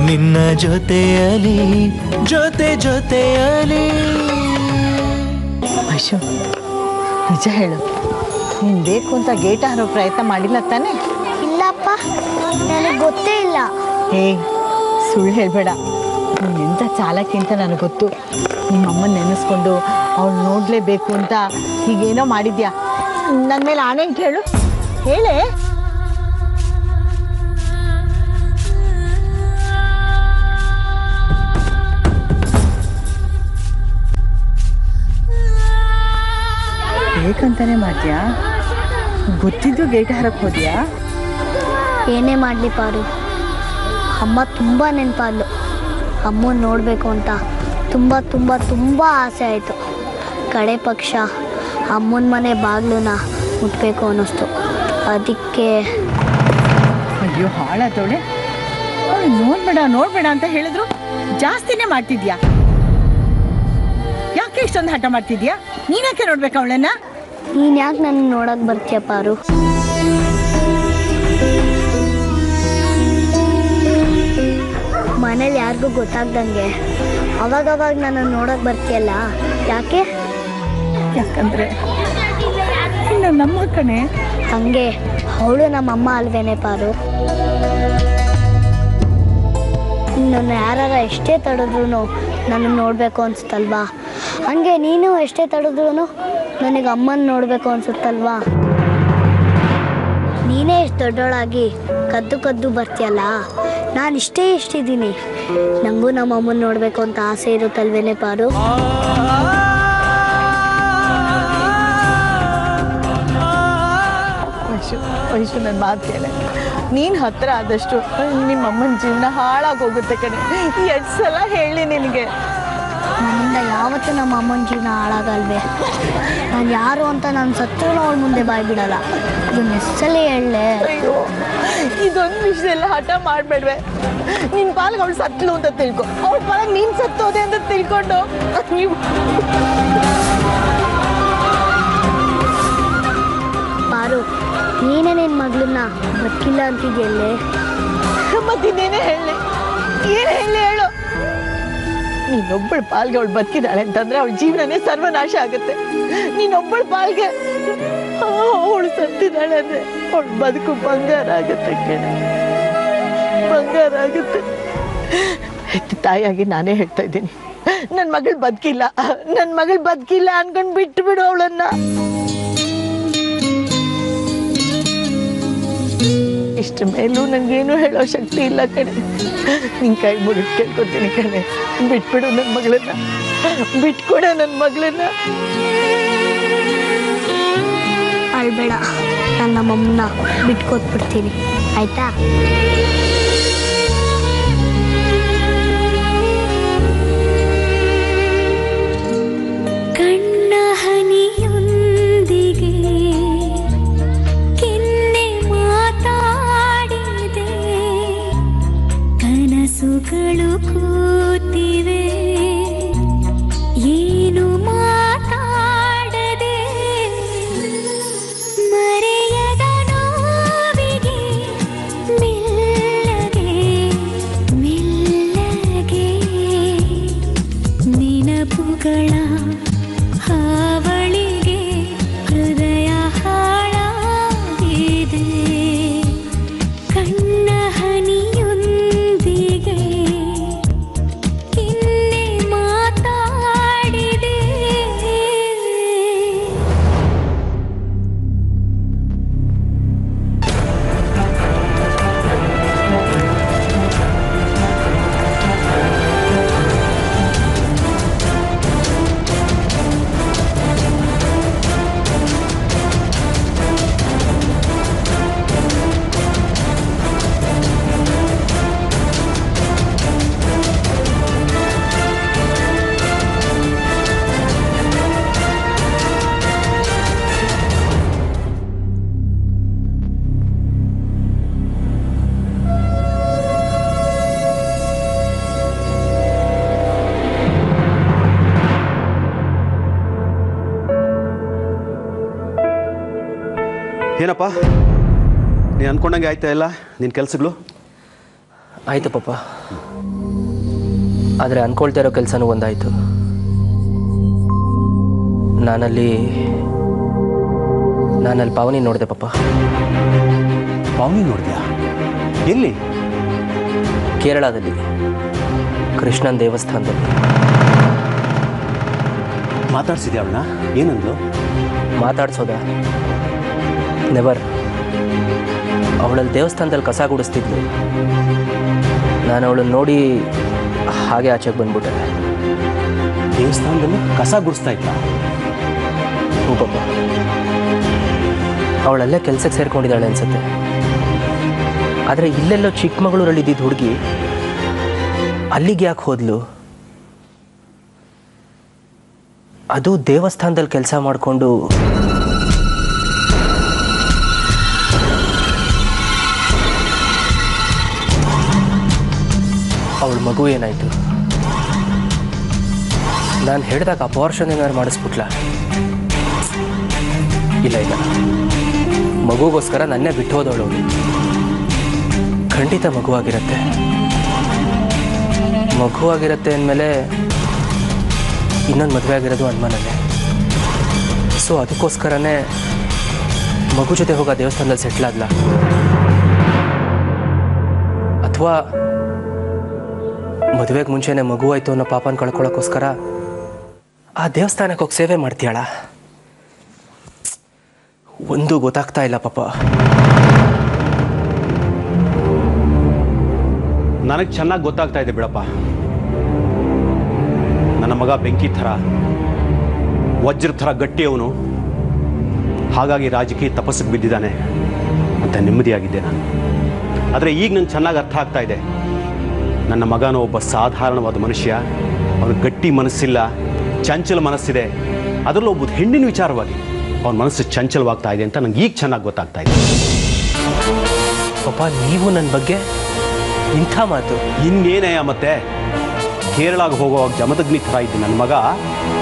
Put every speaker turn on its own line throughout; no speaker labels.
ನಿನ್ನ ಜೊತೆಯಲಿ ಜೊತೆಯಲಿ.
ಅಶು, ನಿಜ ಹೇಳು, ನೀನು ಬೇಕು ಅಂತ ಗೇಟ್ ಹಾರೋ ಪ್ರಯತ್ನ ಮಾಡಿಲ್ಲ ತಾನೆ?
ಇಲ್ಲಪ್ಪ, ನನಗೆ ಗೊತ್ತೇ ಇಲ್ಲ.
ಹೇ, ಸುಳ್ಳು ಹೇಳಬೇಡ. ನೀನು ಎಂಥ ಚಾಲಕಿ ಅಂತ ನನಗೆ ಗೊತ್ತು. ನಿಮ್ಮಮ್ಮನ ನೆನೆಸ್ಕೊಂಡು ಅವಳು ನೋಡಲೇಬೇಕು ಅಂತ ಹೀಗೇನೋ ಮಾಡಿದ್ಯಾ. ನನ್ನ ಮೇಲೆ ಆಣೆ ಅಂತ ಹೇಳು, ಹೇಳೇ. ಬೇಕಂತಾನೆ ಮಾಡ್ತೀಯಾ? ಗೊತ್ತಿದ್ದು ಗೇಟ್ ಹಾರಕ್ಕೆ ಹೋದ್ಯಾ?
ಏನೇ ಮಾಡಲಿ ಪಾರು, ಅಮ್ಮ ತುಂಬ ನೆನಪಾದ್ಲು. ಅಮ್ಮನ ನೋಡಬೇಕು ಅಂತ ತುಂಬ ತುಂಬ ತುಂಬ ಆಸೆ ಆಯಿತು. ಕಡೆ ಪಕ್ಷ ಅಮ್ಮನ ಮನೆ ಬಾಗಿಲನ್ನ ಮುಟ್ಟಬೇಕು ಅನ್ನಿಸ್ತು. ಅದಕ್ಕೆ
ಅಯ್ಯೋ ಹಾಳಾದವಳೆ, ನೋಡ್ಬೇಡ ಅಂತ ಹೇಳಿದ್ರು ಜಾಸ್ತಿನೇ ಮಾಡ್ತಿದ್ಯಾ. ಯಾಕೆ ಇಷ್ಟೊಂದು ಹಠ ಮಾಡ್ತಿದ್ಯಾ? ನೀನ್ಯಾಕೆ ನೋಡ್ಬೇಕು ಅವಳನ್ನ?
ನೀನು ಯಾಕೆ ನನ್ನ ನೋಡಕ್ಕೆ ಬರ್ತೀಯ ಪಾರು? ಮನೇಲಿ ಯಾರಿಗೂ ಗೊತ್ತಾಗ್ದಂಗೆ ಅವಾಗವಾಗ ನನ್ನ ನೋಡಕ್ಕೆ ಬರ್ತೀಯಲ್ಲ, ಯಾಕೆ?
ಯಾಕಂದ್ರೆ ನಮ್ಮ ಕಣೆ.
ಹಂಗೆ ಅವಳು ನಮ್ಮಮ್ಮ ಅಲ್ವೇನೆ ಪಾರು. ನನ್ನ ಯಾರು ಎಷ್ಟೇ ತಡೆದ್ರೂ ನನ್ನ ನೋಡಬೇಕು ಅನ್ಸುತ್ತಲ್ವಾ, ಹಂಗೆ ನೀನು ಎಷ್ಟೇ ತಡೆದ್ರೂ ನನಗೆ ಅಮ್ಮನ ನೋಡಬೇಕು ಅನ್ಸುತ್ತಲ್ವಾ. ನೀನೇ ಎಷ್ಟು ದೊಡ್ಡೋಳಾಗಿ ಕದ್ದು ಬರ್ತೀಯಲ್ಲ, ನಾನು ಇಷ್ಟಿದ್ದೀನಿ. ನನಗೂ ನಮ್ಮ ಅಮ್ಮನ ನೋಡಬೇಕು ಅಂತ ಆಸೆ ಇರುತ್ತಲ್ವೇನೆ ಪಾರು.
ವಯಸ್ಸು ನನ್ನ ಮಾತು ಕೇಳೆ. ನೀನು ಹತ್ತಿರ ಆದಷ್ಟು ನಿಮ್ಮಮ್ಮನ ಜೀವನ ಹಾಳಾಗೋಗುತ್ತೆ ಕಣೆ. ಎಷ್ಟು ಸಲ ಹೇಳಿ ನಿನಗೆ.
ನನ್ನಿಂದ ಯಾವತ್ತೂ ನಮ್ಮ ಅಮ್ಮನ ಜೀವನ ಹಾಳಾಗಲ್ವೇ? ನಾನು ಯಾರು ಅಂತ ನಾನು ಸತ್ರೂ ಅವಳ ಮುಂದೆ ಬಾಯ್ ಬಿಡಲ್ಲ. ಇದನ್ನ ಎಷ್ಟಲ್ಲಿ ಹೇಳಲೆ?
ಅಯ್ಯೋ, ಇದೊಂದು ವಿಷಯದಲ್ಲ ಹಠ ಮಾಡಬೇಡ್ವೆ. ನಿನ್ನ ಪಾಲ್ಗೆ ಅವಳು ಸತ್ಲು ಅಂತ ತಿಳ್ಕೊ, ಅವಳ ಪಾಲ್ಗೆ ನೀನು ಸತ್ತೋದೆ ಅಂತ ತಿಳ್ಕೊಂಡು ನೀವು
ಪಾರು, ನೀನೇ ನಿನ್ನ ಮಗಳನ್ನ ಬದುಕಿಲ್ಲ ಅಂತಿದ್ಯಲ್ಲೇ.
ಮತ್ತಿನ್ನೇನೇ ಹೇಳಿ, ಏನು ಹೇಳು? ನೀನೊಬ್ಬಳ ಪಾಲ್ಗೆ ಅವಳು ಬದುಕಿದ್ದಾಳೆ ಅಂತಂದ್ರೆ ಅವಳ ಜೀವನನೇ ಸರ್ವನಾಶ ಆಗುತ್ತೆ. ನೀನೊಬ್ಬಳ ಪಾಲ್ಗೆ ಅವಳು ಸತ್ತಿದ್ದಾಳೆ ಅಂದ್ರೆ ಅವಳ ಬದುಕು ಬಂಗಾರ ಆಗುತ್ತೆ ಕಣೆ, ಬಂಗಾರ ಆಗುತ್ತೆ. ತಾಯಿಯಾಗಿ ನಾನೇ ಹೇಳ್ತಾ ಇದ್ದೀನಿ, ನನ್ನ ಮಗಳು ಬದುಕಿಲ್ಲ ಅನ್ಕೊಂಡು ಬಿಟ್ಟು ಬಿಡು ಅವಳನ್ನ. ಇಷ್ಟ ಮೇಲೂ ನನಗೇನು ಹೇಳೋ ಶಕ್ತಿ ಇಲ್ಲ ಕಣೆ. ನಿನ್ ಕೈ ಮುಗಿದು ಕೇಳ್ಕೊತೀನಿ ಕಣೆ, ಬಿಟ್ಬಿಡು ನನ್ನ ಮಗಳನ್ನ, ಬಿಟ್ಕೊಡ ನನ್ನ ಮಗಳನ್ನ.
ಅಳ್ಬೇಡ, ನಾನು ನಮ್ಮಮ್ಮನ ಬಿಟ್ಕೊಟ್ಬಿಡ್ತೀನಿ, ಆಯ್ತಾ?
ಕಣ್ಣ ಹನಿಯೊಂದಿಗೆ ಕೆನ್ನೆ ಮಾತಾಡಿದೆ, ಕನಸುಗಳು ಕೂತಿವೆ ಏನು ಮಾತಾಡದೆ, ಮರೆಯದ ನೋವಿಗೆ ಮೆಲ್ಲಗೆ ನೆನಪುಗಳ ಹಾವಳಿಗೆ ಹೃದಯ ಹಾಳಾಗಿದೆ. ಕಣ್ಣ ಹನಿಯೊಂದಿಗೆ ಕೆನ್ನೆ ಮಾತಾಡಿದೆ.
ಏನಪ್ಪ ನೀನು ಅಂದ್ಕೊಂಡಂಗೆ ಆಯ್ತಾ ಇಲ್ಲ ನಿನ್ನ ಕೆಲಸಗಳು? ಆಯಿತು ಪಾಪ. ಆದರೆ ಅಂದ್ಕೊಳ್ತಾ ಇರೋ ಕೆಲಸನೂ ಒಂದಾಯಿತು. ನಾನಲ್ಲಿ ಪಾವನಿ ನೋಡಿದೆ ಪಾಪ.
ಪಾವನಿ ನೋಡಿದ್ಯಾ? ಎಲ್ಲಿ?
ಕೇರಳದಲ್ಲಿ ಕೃಷ್ಣನ್ ದೇವಸ್ಥಾನದಲ್ಲಿ.
ಮಾತಾಡ್ಸಿದ್ಯಾ ಅವಳನ್ನ? ಏನಂದ್ಲು?
ಮಾತಾಡ್ಸೋದ? ನೆವರ್. ಅವಳಲ್ಲಿ ದೇವಸ್ಥಾನದಲ್ಲಿ ಕಸ ಗುಡಿಸ್ತಿದ್ಲು. ನಾನು ಅವಳನ್ನು ನೋಡಿ ಹಾಗೆ ಆಚೆಗೆ ಬಂದ್ಬಿಟ್ಟೆ.
ದೇವಸ್ಥಾನದಲ್ಲಿ ಕಸ ಗುಡಿಸ್ತಾ ಇದ್ದ?
ಹ್ಞೂ ಪಾಪ. ಅವಳಲ್ಲೇ ಕೆಲಸಕ್ಕೆ ಸೇರ್ಕೊಂಡಿದ್ದಾಳೆ ಅನ್ಸುತ್ತೆ. ಆದರೆ ಇಲ್ಲೆಲ್ಲೋ ಚಿಕ್ಕಮಗಳೂರಲ್ಲಿದ್ದಿದ್ದು ಹುಡುಗಿ ಅಲ್ಲಿಗೆ ಯಾಕೆ ಹೋದ್ಲು? ಅದು ದೇವಸ್ಥಾನದಲ್ಲಿ ಕೆಲಸ ಮಾಡಿಕೊಂಡು ಅವಳ ಮಗು ಏನಾಯಿತು? ನಾನು ಹೇಳಿದಾಗ ಅಪಾರ್ಷನ್ ಏನಾದ್ರು ಮಾಡಿಸ್ಬಿಟ್ಲ? ಇಲ್ಲ ಇಲ್ಲ, ಮಗುಗೋಸ್ಕರ ನನ್ನೇ ಬಿಟ್ಟು ಹೋದವಳು. ಖಂಡಿತ ಮಗುವಾಗಿರುತ್ತೆ ಅಂದಮೇಲೆ ಇನ್ನೊಂದು ಮದುವೆ ಆಗಿರೋದು ಅನುಮಾನನೇ. ಸೊ ಅದಕ್ಕೋಸ್ಕರನೇ ಮಗು ಜೊತೆ ಹೋಗೋ ದೇವಸ್ಥಾನದಲ್ಲಿ ಸೆಟ್ಲ್ ಆಗಲ್ಲ, ಅಥವಾ ಮದುವೆಗೆ ಮುಂಚೆನೇ ಮಗು ಆಯಿತು ಅನ್ನೋ ಪಾಪನ ಕಳ್ಕೊಳ್ಳೋಕ್ಕೋಸ್ಕರ ಆ ದೇವಸ್ಥಾನಕ್ಕೆ ಹೋಗಿ ಸೇವೆ ಮಾಡ್ತೀಯಾಳ? ಒಂದು ಗೊತ್ತಾಗ್ತಾ ಇಲ್ಲ ಪಾಪ.
ನನಗೆ ಚೆನ್ನಾಗಿ ಗೊತ್ತಾಗ್ತಾ ಇದೆ ಬಿಡಪ್ಪ. ನನ್ನ ಮಗ ಬೆಂಕಿ ಥರ, ವಜ್ರ ಥರ ಗಟ್ಟಿ ಅವನು. ಹಾಗಾಗಿ ರಾಜಕೀಯ ತಪಸ್ಸಿಗೆ ಬಿದ್ದಿದ್ದಾನೆ ಅಂತ ನೆಮ್ಮದಿಯಾಗಿದ್ದೆ ನಾನು. ಆದರೆ ಈಗ ನಂಗೆ ಚೆನ್ನಾಗಿ ಅರ್ಥ ಆಗ್ತಾ ಇದೆ, ನನ್ನ ಮಗನೂ ಒಬ್ಬ ಸಾಧಾರಣವಾದ ಮನುಷ್ಯ. ಅವನು ಗಟ್ಟಿ ಮನಸ್ಸಿಲ್ಲ, ಚಂಚಲ ಮನಸ್ಸಿದೆ. ಅದರಲ್ಲೂ ಒಬ್ಬ ಹೆಣ್ಣಿನ ವಿಚಾರವಾಗಿ ಅವನ ಮನಸ್ಸು ಚಂಚಲವಾಗ್ತಾ ಇದೆ ಅಂತ ನಂಗೆ ಈಗ ಚೆನ್ನಾಗಿ ಗೊತ್ತಾಗ್ತಾ ಇದೆ.
ಪಾಪ ನೀವು ನನ್ನ ಬಗ್ಗೆ ಇಂಥ ಮಾತು?
ಇನ್ನೇನಯ್ಯ ಮತ್ತೆ? ಕೇರಳಗೆ ಹೋಗುವಾಗ ಜಮದಗ್ನಿ ಥರ ಇದ್ದು ನನ್ನ ಮಗ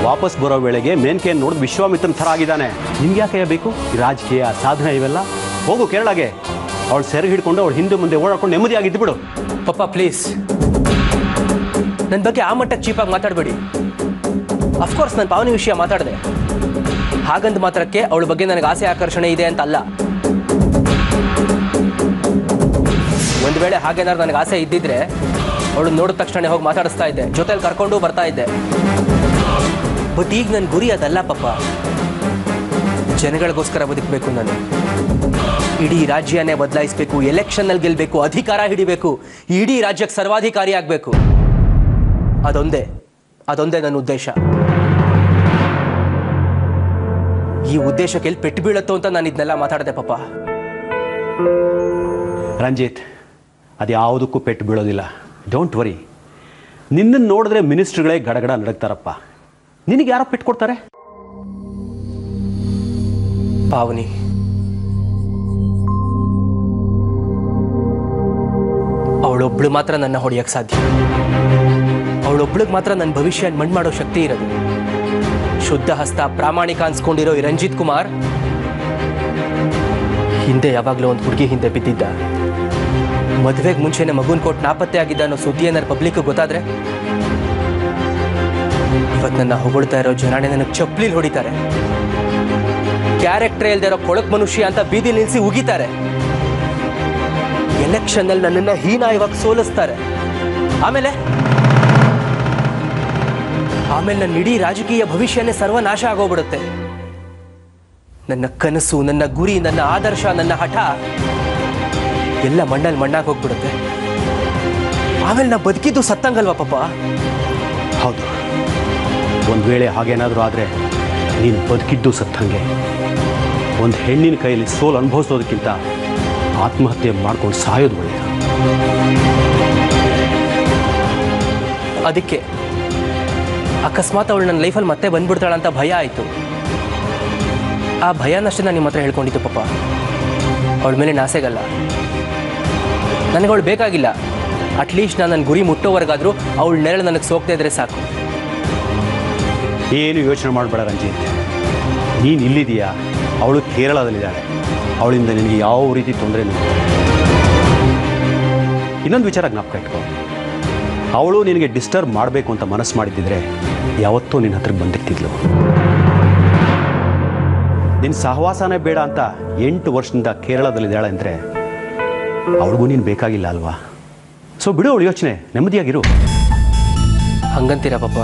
ವಾಪಸ್ ಬರೋ ವೇಳೆಗೆ ಮೇನ್ಕೆಯನ್ನು ನೋಡಿದ್ ವಿಶ್ವಾಮಿತ್ರನ ಥರ ಆಗಿದ್ದಾನೆ. ನಿಮ್ಗೆ ಯಾಕೆ ಬೇಕು ರಾಜಕೀಯ ಸಾಧನೆ ಇವೆಲ್ಲ? ಹೋಗು ಕೇರಳಗೆ, ಅವಳು ಸೆರೆ ಹಿಡ್ಕೊಂಡು ಅವಳು ಹಿಂದೆ ಮುಂದೆ ಓಡಾಡ್ಕೊಂಡು ನೆಮ್ಮದಿಯಾಗಿದ್ದು ಬಿಡು.
ಪಾಪ ಪ್ಲೀಸ್, ನನ್ನ ಬಗ್ಗೆ ಆ ಮಟ್ಟಕ್ಕೆ ಚೀಪಾಗಿ ಮಾತಾಡಬೇಡಿ. ಅಫ್ಕೋರ್ಸ್ ನಾನು ಪಾವನಿ ವಿಷಯ ಮಾತಾಡಿದೆ, ಹಾಗಂತ ಮಾತ್ರಕ್ಕೆ ಅವಳ ಬಗ್ಗೆ ನನಗೆ ಆಸೆ ಆಕರ್ಷಣೆ ಇದೆ ಅಂತ ಅಲ್ಲ. ಒಂದು ವೇಳೆ ಹಾಗೇನಾದ್ರು ನನಗೆ ಆಸೆ ಇದ್ದಿದ್ರೆ ಅವಳು ನೋಡಿದ ತಕ್ಷಣ ಹೋಗಿ ಮಾತಾಡಿಸ್ತಾ ಇದ್ದೆ, ಜೊತೆಲಿ ಕರ್ಕೊಂಡು ಬರ್ತಾ ಇದ್ದೆ. ಬಟ್ ಈಗ ನನ್ನ ಗುರಿ ಅದಲ್ಲ ಪಾಪ. ಜನಗಳಿಗೋಸ್ಕರ ಬದುಕಬೇಕು ನಾನು. ಇಡೀ ರಾಜ್ಯನೇ ಬದಲಾಯಿಸಬೇಕು, ಎಲೆಕ್ಷನ್ನಲ್ಲಿ ಗೆಲ್ಲಬೇಕು, ಅಧಿಕಾರ ಹಿಡಿಬೇಕು, ಇಡೀ ರಾಜ್ಯಕ್ಕೆ ಸರ್ವಾಧಿಕಾರಿ ಆಗಬೇಕು. ಅದೊಂದೇ ನನ್ನ ಉದ್ದೇಶ. ಈ ಉದ್ದೇಶಕ್ಕೆ ಎಲ್ಲಿ ಪೆಟ್ಟು ಬೀಳತ್ತೋ ಅಂತ ನಾನು ಇದನ್ನೆಲ್ಲ ಮಾತಾಡಿದೆ ಪಾಪ.
ರಂಜಿತ್, ಅದು ಯಾವುದಕ್ಕೂ ಪೆಟ್ಟು ಬೀಳೋದಿಲ್ಲ. Don't worry. ನಿನ್ನನ್ನು ನೋಡಿದ್ರೆ ಮಿನಿಸ್ಟ್ರುಗಳೇ ಗಡಗಡ ನಡಗ್ತಾರಪ್ಪ. ನಿನಗೆ ಯಾರೋ ಪೆಟ್ಟು ಕೊಡ್ತಾರೆ?
ಪಾವನಿ, ಅವಳೊಬ್ಳು ಮಾತ್ರ ನನ್ನ ಹೊಡೆಯಕ್ಕೆ ಸಾಧ್ಯ. ಅವಳೊಬ್ಳಿಗೆ ಮಾತ್ರ ನನ್ನ ಭವಿಷ್ಯ ಮಣ್ಣು ಮಾಡೋ ಶಕ್ತಿ ಇರೋದು. ಶುದ್ಧ ಹಸ್ತ, ಪ್ರಾಮಾಣಿಕ ಅನ್ಸ್ಕೊಂಡಿರೋ ಈ ರಂಜಿತ್ ಕುಮಾರ್ ಹಿಂದೆ ಯಾವಾಗಲೂ ಒಂದು ಹುಡುಗಿ ಹಿಂದೆ ಬಿದ್ದಿದ್ದ. ಮದುವೆಗೆ ಮುಂಚೆನೆ ಮಗುನ್ ಕೊಟ್ಟು ನಾಪತ್ತೆ ಆಗಿದ್ದ ಅನ್ನೋ ಸುದ್ದಿ ಏನಾರು ಪಬ್ಲಿಕ್ ಗೊತ್ತಾದ್ರೆ ಇವತ್ತು ನನ್ನ ಹೊಗಳ್ತಾ ಇರೋ ಜನಾಣೆ ನನಗೆ ಚಪ್ಪಲಿ ಹೊಡಿತಾರೆ. ಕ್ಯಾರೆಕ್ಟರ್ ಇಲ್ದೇ ಇರೋ ಕೊಳಕ್ ಮನುಷ್ಯ ಅಂತ ಬೀದಿ ನಿಲ್ಸಿ ಉಗಿತಾರೆ. ಎಲೆಕ್ಷನ್ ಅಲ್ಲಿ ನನ್ನನ್ನ ಹೀನಾಯವಾಗಿ ಸೋಲಿಸ್ತಾರೆ. ಆಮೇಲೆ ನನ್ನ ಇಡೀ ರಾಜಕೀಯ ಭವಿಷ್ಯನೇ ಸರ್ವನಾಶ ಆಗೋಗ್ಬಿಡುತ್ತೆ. ನನ್ನ ಕನಸು, ನನ್ನ ಗುರಿ, ನನ್ನ ಆದರ್ಶ, ನನ್ನ ಹಠ ಎಲ್ಲ ಮಣ್ಣಲ್ಲಿ ಮಣ್ಣಾಗಿ ಹೋಗ್ಬಿಡುತ್ತೆ. ಆಮೇಲೆ ನಾ ಬದುಕಿದ್ದು ಸತ್ತಂಗಲ್ವಾ ಪಾಪ?
ಹೌದು, ಒಂದು ವೇಳೆ ಹಾಗೇನಾದರೂ ಆದರೆ ನೀನು ಬದುಕಿದ್ದು ಸತ್ತಂಗೆ. ಒಂದು ಹೆಣ್ಣಿನ ಕೈಯಲ್ಲಿ ಸೋಲು ಅನುಭವಿಸೋದಕ್ಕಿಂತ ಆತ್ಮಹತ್ಯೆ ಮಾಡ್ಕೊಂಡು ಸಾಯೋದು ಒಳ್ಳೆಯದು.
ಅದಕ್ಕೆ ಅಕಸ್ಮಾತ್ ಅವಳು ನನ್ನ ಲೈಫಲ್ಲಿ ಮತ್ತೆ ಬಂದ್ಬಿಡ್ತಾಳಂತ ಭಯ ಆಯಿತು. ಆ ಭಯನಷ್ಟೇ ನಾನು ನಿಮ್ಮ ಹತ್ರ ಹೇಳ್ಕೊಂಡಿದ್ದು ಪಾಪ. ಅವಳ ಮೇಲೆ ನಾಸೆಗಲ್ಲ. ನನಗೆ ಅವಳು ಬೇಕಾಗಿಲ್ಲ. ಅಟ್ಲೀಸ್ಟ್ ನಾನು ನನ್ನ ಗುರಿ ಮುಟ್ಟೋವರೆಗಾದರೂ ಅವಳ ನೆರಳು ನನಗೆ ಸೋಕ್ತಾ ಇದ್ರೆ ಸಾಕು.
ಏನು ಯೋಚನೆ ಮಾಡಬೇಡ ರಂಜಿತ್. ನೀನು ಇಲ್ಲಿದೆಯಾ, ಅವಳು ಕೇರಳದಲ್ಲಿದ್ದಾಳೆ. ಅವಳಿಂದ ನಿನಗೆ ಯಾವ ರೀತಿ ತೊಂದರೆ ಇಲ್ಲ. ಇನ್ನೊಂದು ವಿಚಾರ ಜ್ಞಾಪಕ ಇಟ್ಕೋ, ಅವಳು ನಿನಗೆ ಡಿಸ್ಟರ್ಬ್ ಮಾಡಬೇಕು ಅಂತ ಮನಸ್ಸು ಮಾಡಿದ್ದಿದ್ರೆ ಯಾವತ್ತೂ ನಿನ್ನ ಹತ್ರಕ್ಕೆ ಬಂದಿರ್ತಿದ್ಲು. ನಿನ್ನ ಸಹವಾಸನೇ ಬೇಡ ಅಂತ 8 ವರ್ಷದಿಂದ ಕೇರಳದಲ್ಲಿದ್ದಾಳೆ ಅಂದರೆ ಅವಳಿಗೂ ನೀನು ಬೇಕಾಗಿಲ್ಲ ಅಲ್ವಾ? ಸೊ ಬಿಡು ಅವಳು ಯೋಚನೆ, ನೆಮ್ಮದಿಯಾಗಿರು.
ಹಂಗಂತೀರಾ ಪಾಪ?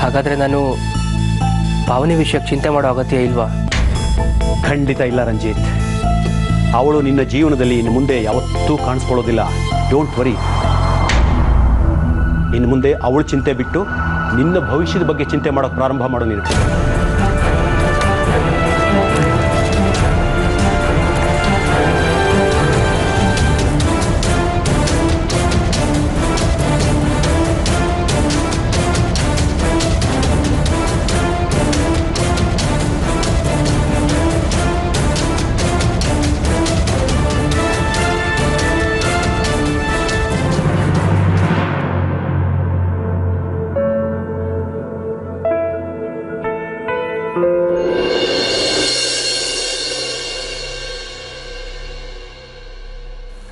ಹಾಗಾದರೆ ನಾನು ಭಾವನೆ ವಿಷಯಕ್ಕೆ ಚಿಂತೆ ಮಾಡೋ ಅಗತ್ಯ ಇಲ್ವಾ?
ಖಂಡಿತ ಇಲ್ಲ ರಂಜಿತ್. ಅವಳು ನಿನ್ನ ಜೀವನದಲ್ಲಿ ಇನ್ನು ಮುಂದೆ ಯಾವತ್ತೂ ಕಾಣಿಸ್ಕೊಳ್ಳೋದಿಲ್ಲ. Don't worry. ಇನ್ನು ಮುಂದೆ ಅವಳು ಚಿಂತೆ ಬಿಟ್ಟು ನಿನ್ನ ಭವಿಷ್ಯದ ಬಗ್ಗೆ ಚಿಂತೆ ಮಾಡೋಕ್ಕೆ ಪ್ರಾರಂಭ ಮಾಡು ನೀನು.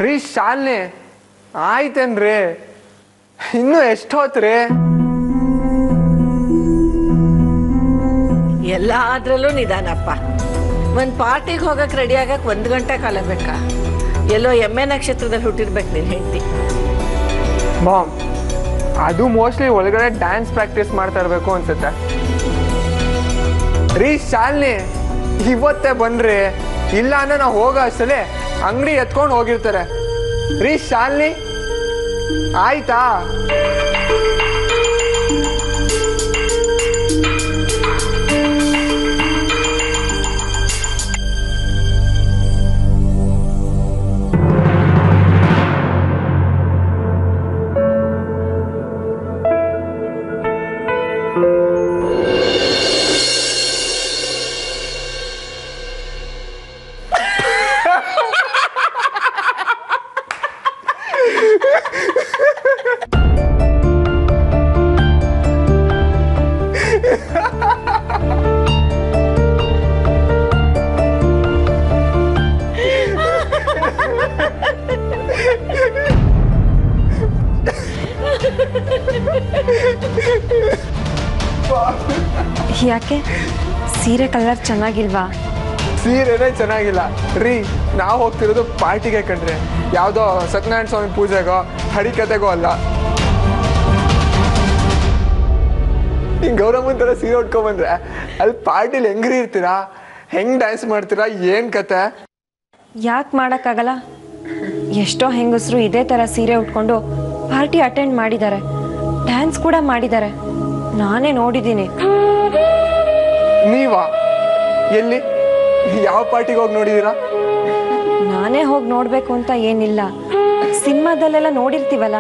ರೀ ಶಾಲಿನಿ, ಆಯ್ತೇನ್ರಿ? ಇನ್ನು ಎಷ್ಟೊತ್ರಿ?
ಎಲ್ಲಾದ್ರಲ್ಲೂ ನಿಧಾನಪ್ಪ. ಒಂದು ಪಾರ್ಟಿಗೆ ಹೋಗಕ್ಕೆ ರೆಡಿ ಆಗಕ್ಕೆ 1 ಗಂಟೆ ಕಾಲ ಬೇಕಾ? ಎಲ್ಲೋ ಎಮ್ಮೆ ನಕ್ಷತ್ರದಲ್ಲಿ ಹುಟ್ಟಿರ್ಬೇಕು ನಿನ್ನ ಹೆಂಡತಿ.
ಮಾಮ್, ಅದು ಮೋಸ್ಟ್ಲಿ ಒಳಗಡೆ ಡ್ಯಾನ್ಸ್ ಪ್ರಾಕ್ಟೀಸ್ ಮಾಡ್ತಾ ಇರಬೇಕು ಅನ್ಸುತ್ತೆ. ರೀ ಶಾಲಿನಿ, ಇವತ್ತೇ ಬನ್ರಿ, ಇಲ್ಲ ಅಂದ್ರೆ ನಾವು ಹೋಗೋ ಅಷ್ಟೇ ಅಂಗಡಿ ಎತ್ಕೊಂಡು ಹೋಗಿರ್ತಾರೆ. ರೀ ಶಾಲಿನಿ, ಆಯ್ತಾ?
ಯಾಕೆ ಸೀರೆ ಕಲರ್ ಚೆನ್ನಾಗಿಲ್ವಾ?
ಸೀರೆನೇ ಚೆನ್ನಾಗಿಲ್ಲ ರೀ. ನಾವು ಹೋಗ್ತಿರೋದು ಪಾರ್ಟಿಗೆ ಕಣ್ರಿ, ಯಾವುದೋ ಸತ್ಯನಾರಾಯಣ ಸ್ವಾಮಿ ಪೂಜೆಗೋ ಹರಿಕತೆಗೋ ಅಲ್ಲ. ಹಿಂಗೆ ಗೌರಮ್ಮನ ಥರ ಸೀರೆ ಉಟ್ಕೊಂಡ್ಬಂದ್ರೆ ಅಲ್ಲಿ ಪಾರ್ಟಿಲಿ ಹೆಂಗ್ರಿ ಇರ್ತೀರಾ? ಹೆಂಗ್ ಡ್ಯಾನ್ಸ್ ಮಾಡ್ತೀರಾ? ಏನು ಕತೆ?
ಯಾಕೆ ಮಾಡೋಕ್ಕಾಗಲ್ಲ? ಎಷ್ಟೋ ಹೆಂಗಸರು ಇದೇ ಥರ ಸೀರೆ ಉಟ್ಕೊಂಡು ಪಾರ್ಟಿ ಅಟೆಂಡ್ ಮಾಡಿದ್ದಾರೆ, ಡ್ಯಾನ್ಸ್ ಕೂಡ ಮಾಡಿದ್ದಾರೆ. ನಾನೇ ನೋಡಿದ್ದೀನಿ.
ನೀವಾ? ಎಲ್ಲಿ? ಯಾವ ಪಾರ್ಟಿಗೆ ಹೋಗಿ ನೋಡಿದ್ದೀರಾ?
ನಾನೇ ಹೋಗಿ ನೋಡಬೇಕು ಅಂತ ಏನಿಲ್ಲ, ಸಿನಿಮಾದಲ್ಲೆಲ್ಲ ನೋಡಿರ್ತೀವಲ್ಲ.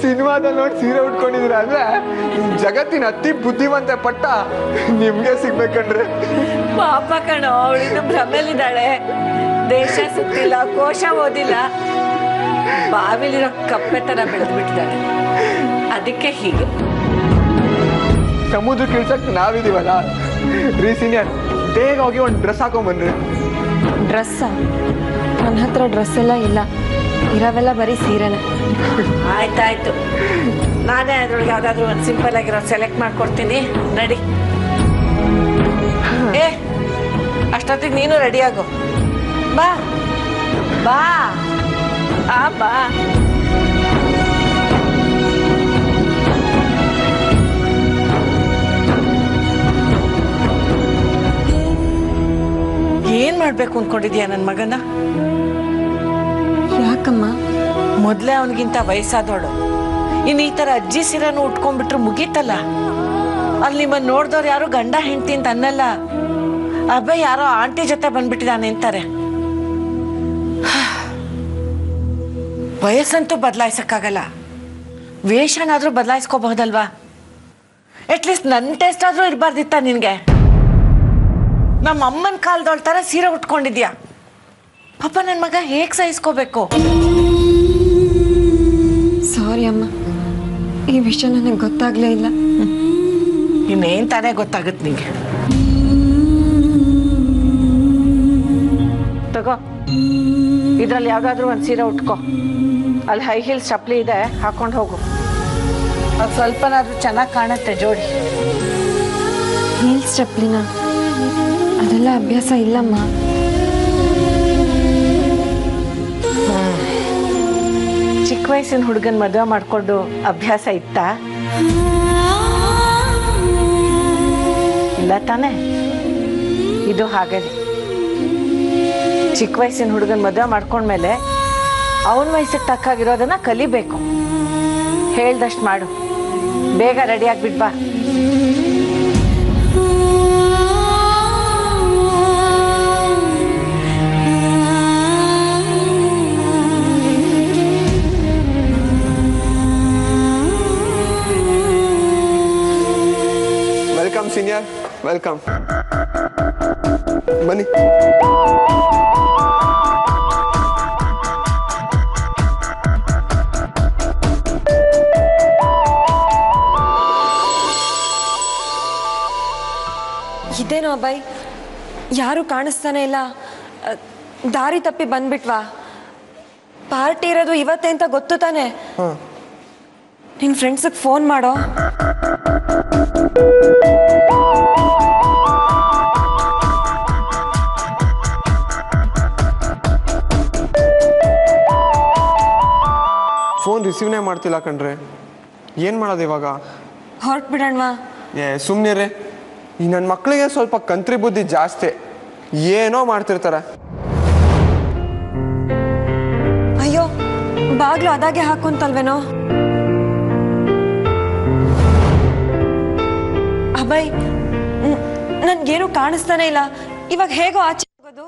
ಸಿನಿಮಾದಲ್ಲಿ ನೋಡಿ ಸೀರೆ ಉಟ್ಕೊಂಡಿದ್ದೀರಾ ಅಂದ್ರೆ ಜಗತ್ತಿನ ಅತಿ ಬುದ್ಧಿವಂತ ಪಟ್ಟ ನಿಮ್ಗೆ ಸಿಗ್ಬೇಕಂಡ್ರೆ.
ಪಾಪ ಕಣೋ, ಅವಳಿನ್ನು ಭ್ರಮೆಲಿದ್ದಾಳೆ. ದೇಶ ಸುತ್ತಿಲ್ಲ, ಕೋಶ ಓದಿಲ್ಲ, ಬಾವಿಲಿರೋ ಕಪ್ಪೆ ತರ ಬೆಳೆದ್ಬಿಟ್ಟಿದ್ದಾಳೆ. ಅದಕ್ಕೆ ಹೀಗೆ.
ಸಮುದ್ರ ಇಳ್ಸಕ್ ನಾವಿದೀವಲ್ಲ ರೀ ಸೀನಿಯರ್, ಬೇಗ ಹೋಗಿ ಒಂದು ಡ್ರೆಸ್ ಹಾಕೊಂಡ್ಬನ್ರಿ.
ಡ್ರೆಸ್ಸಾ? ನನ್ನ ಹತ್ರ ಡ್ರೆಸ್ ಎಲ್ಲ ಇಲ್ಲ, ಇರೋವೆಲ್ಲ ಬರೀ ಸೀರೆನೆ.
ಆಯ್ತಾಯ್ತು, ನಾನೇ ಅದ್ರೊಳಗೆ ಯಾವ್ದಾದ್ರು ಒಂದು ಸಿಂಪಲ್ ಆಗಿರೋ ಸೆಲೆಕ್ಟ್ ಮಾಡ್ಕೊಡ್ತೀನಿ, ನಡಿ. ಅಷ್ಟೊತ್ತಿಗೆ ನೀನು ರೆಡಿ ಆಗು. ಬಾ ಬಾ ಬಾ. ಏನ್ ಮಾಡ್ಬೇಕು ಅನ್ಕೊಂಡಿದ್ಯಾ ನನ್ನ ಮಗನ?
ಯಾಕಮ್ಮ?
ಮೊದ್ಲೇ ಅವನಿಗಿಂತ ವಯಸ್ಸಾದವಳು, ಇನ್ನು ಈ ತರ ಅಜ್ಜಿ ಸೀರೆನೂ ಉಟ್ಕೊಂಡ್ಬಿಟ್ರು ಮುಗೀತಲ್ಲ. ಅಲ್ಲಿ ನಿಮ್ಮನ್ನ ನೋಡ್ದವ್ರು ಯಾರು ಗಂಡ ಹೆಂಡತಿ ಅಂತ ಅನ್ನಲ್ಲ, ಅಬ್ಬೆ ಯಾರೋ ಆಂಟಿ ಜೊತೆ ಬಂದ್ಬಿಟ್ಟಿದ್ದಾನೆ ಅಂತಾರೆ. ವಯಸ್ಸಂತೂ ಬದಲಾಯಿಸಕ್ಕಾಗಲ್ಲ, ವೇಷನಾದ್ರೂ ಬದಲಾಯಿಸ್ಕೋಬಹುದಲ್ವಾ? ಅಟ್ಲೀಸ್ಟ್ ನನ್ನ ಟೇಸ್ಟ್ ಆದ್ರೂ ಇರಬಾರ್ದಿತ್ತ ನಿನ್ಗೆ? ನಮ್ಮ ಅಮ್ಮನ ಕಾಲದವಳ ತರ ಸೀರೆ ಉಟ್ಕೊಂಡಿದ್ಯಾ. ಪಾಪ ನನ್ನ ಮಗ ಹೇಗ್ ಸಹಿಸ್ಕೋಬೇಕು?
ಸಾರಿ ಅಮ್ಮ, ಈ ವಿಷಯ ನನಗೆ ಗೊತ್ತಾಗ್ಲೇ ಇಲ್ಲ.
ಇನ್ನೇನ್ ತಾನೇ ಗೊತ್ತಾಗುತ್ತೆ ನಿಂಗೆ. ತಗೋ, ಇದರಲ್ಲಿ ಯಾವುದಾದ್ರೂ ಒಂದು ಸೀರೆ ಉಟ್ಕೋ. ಅಲ್ಲಿ ಹೈ ಹೀಲ್ಸ್ ಚಪ್ಪಲಿ ಇದೆ, ಹಾಕೊಂಡು ಹೋಗು. ಅದು ಸ್ವಲ್ಪನಾದ್ರೂ ಚೆನ್ನಾಗಿ ಕಾಣುತ್ತೆ ಜೋಡಿ.
ಹೀಲ್ಸ್ ಚಪ್ಪಲಿನ ಅದೆಲ್ಲ ಅಭ್ಯಾಸ ಇಲ್ಲಮ್ಮ.
ಚಿಕ್ಕ ವಯಸ್ಸಿನ ಹುಡುಗನ ಮದುವೆ ಮಾಡಿಕೊಂಡು ಅಭ್ಯಾಸ ಇತ್ತಾ? ಇಲ್ಲ ತಾನೆ. ಇದು ಹಾಗೆ, ಚಿಕ್ಕ ವಯಸ್ಸಿನ ಹುಡುಗನ ಮದುವೆ ಮಾಡ್ಕೊಂಡ್ಮೇಲೆ ಅವನ ವಯಸ್ಸಿಗೆ ತಕ್ಕಾಗಿರೋದನ್ನ ಕಲಿಬೇಕು. ಹೇಳ್ದಷ್ಟು ಮಾಡು, ಬೇಗ ರೆಡಿ ಆಗ್ಬಿಟ್ ಬಾ.
Welcome senior, welcome. ಬನ್ನಿ.
ಇದೇನೋ ಅಬ್ಬಾಯ್, ಯಾರು ಕಾಣಿಸ್ತಾನೆ ಇಲ್ಲ. ದಾರಿ ತಪ್ಪಿ ಬಂದ್ಬಿಟ್ವಾ? ಪಾರ್ಟಿ ಇರೋದು ಇವತ್ತೇ ಅಂತ ಗೊತ್ತು ತಾನೆ? ನಿನ್ನ ಫ್ರೆಂಡ್ಸಿಗೆ ಫೋನ್ ಮಾಡೋ.
ಫೋನ್ ರಿಸೀವ್ನೇ ಮಾಡ್ತಿಲ್ಲ ಕಣ್ರೆ, ಏನು ಮಾಡೋದು ಇವಾಗ?
ಹೊರಟು ಬಿಡೋಣವಾ?
ಸುಮ್ಮನಿರೇ, ಈ ನನ್ನ ಮಕ್ಕಳಿಗೆ ಸ್ವಲ್ಪ ಕಂತ್ರಿ ಬುದ್ಧಿ ಜಾಸ್ತಿ, ಏನೋ ಮಾಡ್ತಿರ್ತಾರೆ.
ಅಯ್ಯೋ, ಬಾಗ್ಲು ಅದಾಗೆ ಹಾಕೊಂತಲ್ವೇನೋ. ಅಬ್ಬಾಯ್, ನನ್ಗೇನು ಕಾಣಿಸ್ತಾನೆ ಇಲ್ಲ. ಇವಾಗ ಹೇಗೋ ಆಚೆ ಹೋಗೋದು?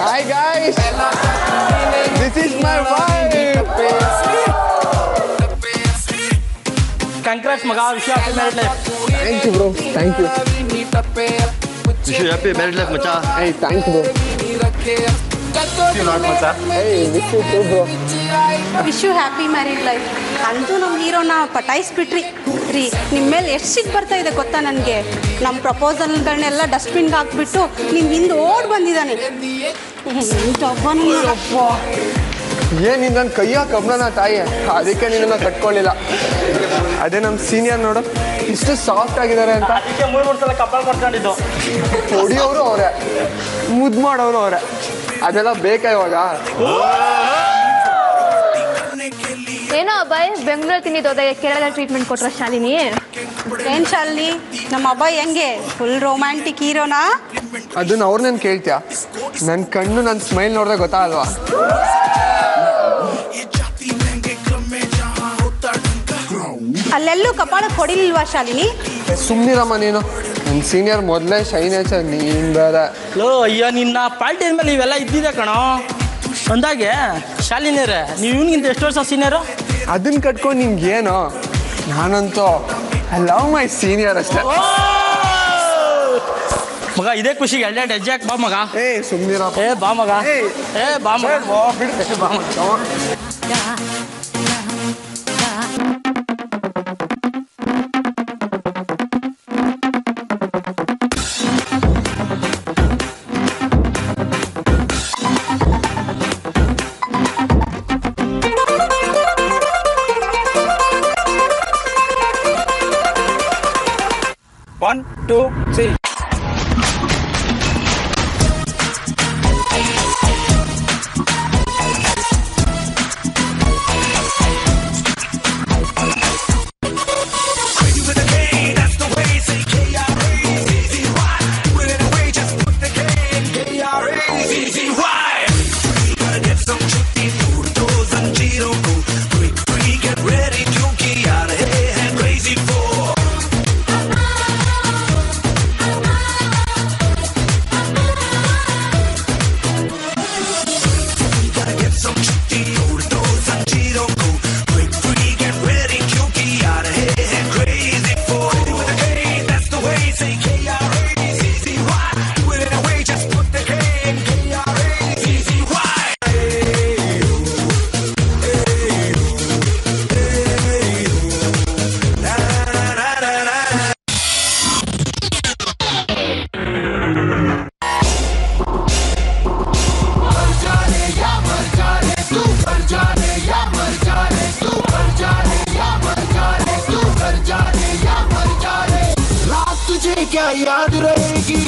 Hi guys, this is my wife.
Congrats maga, wish you happy married life.
Thank you bro, thank you.
Wish you happy married life macha.
Hey, thank you bro.
See you lot macha.
Hey, wish you too bro.
Wish you happy married life. ಅಂತೂ ನಮ್ಮ ಹೀರೋನ ಪಟಾಯಿಸ್ಬಿಟ್ರಿ ರೀ. ನಿಮ್ಮ ಮೇಲೆ ಎಷ್ಟು ಸಿಟ್ಟು ಬರ್ತಾ ಇದೆ ಗೊತ್ತಾ ನನಗೆ? ನಮ್ಮ ಪ್ರಪೋಸಲ್ಗಳನ್ನೆಲ್ಲ ಡಸ್ಟ್ಬಿನ್ಗೆ ಹಾಕ್ಬಿಟ್ಟು ನಿಮ್ಮ ಹಿಂದೆ ಓಡ್ ಬಂದಿದ್ದಾನೆ.
ಏನು ನಿನ್ನ ಕೈಯ ಕಬ್ಬನ ತಾಯಿ, ಅದಕ್ಕೆ ನಿನ್ನನ್ನು ಕಟ್ಕೊಳ್ಳಿಲ್ಲ. ಅದೇ ನಮ್ಮ ಸೀನಿಯರ್ ನೋಡು ಇಷ್ಟು ಸಾಫ್ಟ್ ಆಗಿದ್ದಾರೆ ಅಂತ.
ಅದಕ್ಕೆ 3 ಸಲ ಕಪಾಳ ಮಾಡ್ಕೊಂಡಿದ್ದು.
ಹೊಡಿಯೋರು ಅವರೇ, ಮುದ್ದು ಮಾಡೋರು ಅವರೇ. ಅದೆಲ್ಲ ಬೇಕಾ ಇವಾಗ?
ಏನೋ ಅಬ್ಬಾಯ್, ಬೆಂಗಳೂರು ತಿಂದಿದ್ದೋದಾಗ ಕೇರಳ ಟ್ರೀಟ್ಮೆಂಟ್ ಕೊಟ್ಟರೆ ಶಾಲಿನಿ?
ಏನು ಶಾಲಿನಿ, ನಮ್ಮ ಅಬ್ಬಾಯ್ ಹೆಂಗೆ ಫುಲ್ ರೊಮ್ಯಾಂಟಿಕ್ ಹೀರೋನಾ?
ಅದನ್ನ ಅವ್ರನ್ನೇನು ಕೇಳ್ತೀಯ? ನನ್ನ ಕಣ್ಣು ನನ್ನ ಸ್ಮೈಲ್ ನೋಡಿದ್ರೆ ಗೊತ್ತಾಗಲ್ವಾ?
ಅಲ್ಲೆಲ್ಲೂ ಕಪಾಳಕ್ಕೆ ಹೊಡಿಲಿಲ್ವಾ ಶಾಲಿನಿ?
ಸುಮ್ಮನಿರಮ್ಮ ನೀನು. ನನ್ನ ಸೀನಿಯರ್ ಮೊದಲೇ ಶೈ ನೇಚರ್, ನೀನು ಬೇರೆ.
ಲೋ ಅಯ್ಯೋ, ನಿನ್ನ ಪಾರ್ಟಿ ಮೇಲೆ ಇವೆಲ್ಲ ಇದ್ದಿದೆ ಕಣೋ. ಅಂದಾಗೆ ಶಾಲಿನಿಯರೇ, ನೀವು ಇವನಿಗಿಂತ ಎಷ್ಟು ವರ್ಷ ಸೀನಿಯರು?
ಅದನ್ನ ಕಟ್ಕೊಂಡು ನಿಮ್ಗೇನು? ನಾನಂತೂ ಐ ಲವ್ ಮೈ ಸೀನಿಯರ್ ಅಷ್ಟೇ.
ಮಗ ಇದೇ ಖುಷಿಗೆ ಎರಡೆರಡು ಹೆಜ್ಜೆ ಹಾಕಿ ಬಾ ಮಗ.
ಸುಮ್ಮನಿರಪ್ಪ.
ಬಾ ಮಗ. ಬಾ ಮಗ. ಬಾ ಮಗ. One, two, three.
क्या याद रहेगी